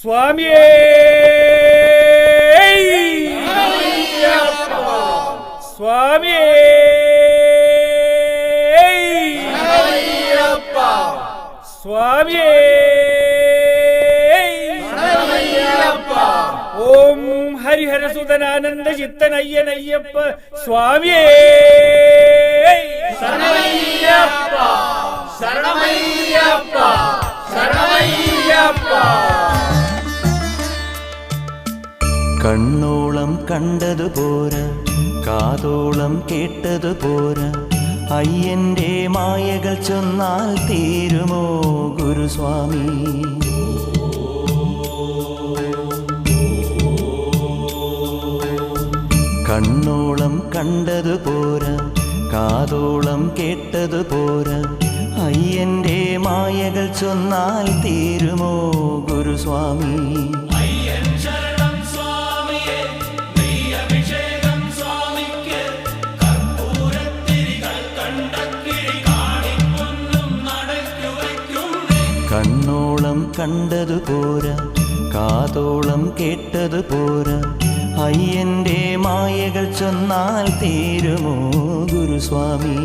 സ്വാമിയേ സ്വാമിയേ സ്വാമിയേ ഓം ഹരിഹരസുതനാനന്ദ ചിത്തനയ്യനയ്യപ്പ സ്വാമിയേ ശരണമയ്യപ്പ ശരണമയ്യപ്പ ശരണമയ്യപ്പ. കണ്ണോളം കണ്ടതു പോരാ, കാതോളം കേട്ടതു പോരാ, അയ്യന്റെ മായകൾ ചൊന്നാൽ തീരുമോ ഗുരുസ്വാമി? കണ്ണോളം കണ്ടതു പോരാ, കാതോളം കേട്ടതു പോരാ, അയ്യന്റെ മായകൾ ചൊന്നാൽ തീരുമോ ഗുരുസ്വാമി? കണ്ണോളം കണ്ടതു പോരാ, കാതോളം കേട്ടതു പോരാ, അയ്യന്റെ മായകൾ ചൊന്നാൽ തീരുമോ ഗുരുസ്വാമി?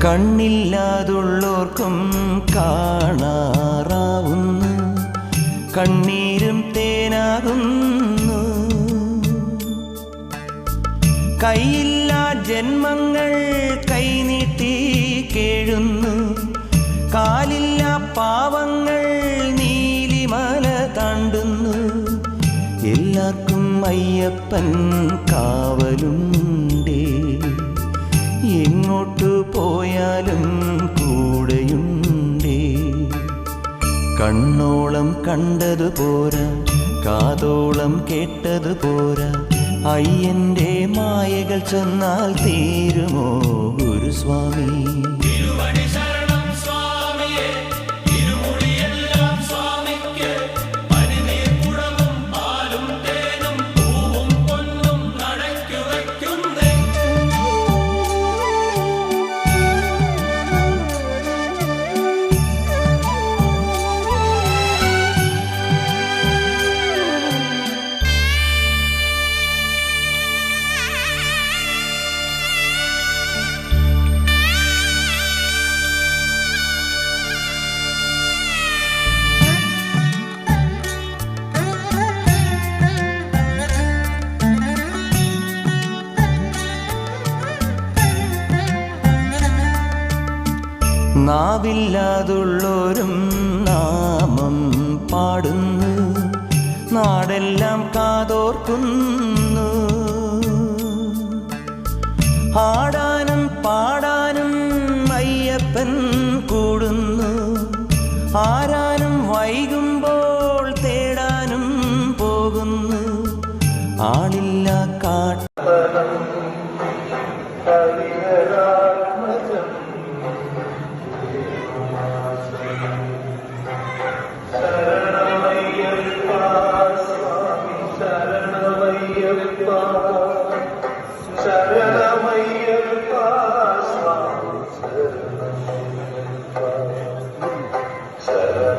കണ്ണില്ലാതുള്ളോർക്കും കാണാറാവുന്നു, കണ്ണീരും തേനാകുന്നു. കൈയില്ലാ ജന്മങ്ങൾ കൈനീട്ടി കേഴുന്നു, കാലില്ലാ പാവങ്ങൾ നീലിമല താണ്ടുന്നു. എല്ലാവർക്കും അയ്യപ്പൻ കാവലുണ്ടേ, എങ്ങോട്ടു പോയാലും കൂടെയുണ്ടേ. കണ്ണോളം കണ്ടതു പോരാ, കാതോളം കേട്ടതു പോരാ, അയ്യന്റെ മായകൾ ചൊന്നാൽ തീരുമോ ഗുരുസ്വാമി? നാവില്ലാതുള്ളോരും നാമം പാടുന്നു, നാടെല്ലാം കാതോർക്കുന്നു. ആടാനും പാടാനും അയ്യപ്പൻ കൂടുന്നു, ആരാനും വൈകുമ്പോൾ തേടാനും പോകുന്നു. ആളില്ല കാട്ട് ശരണ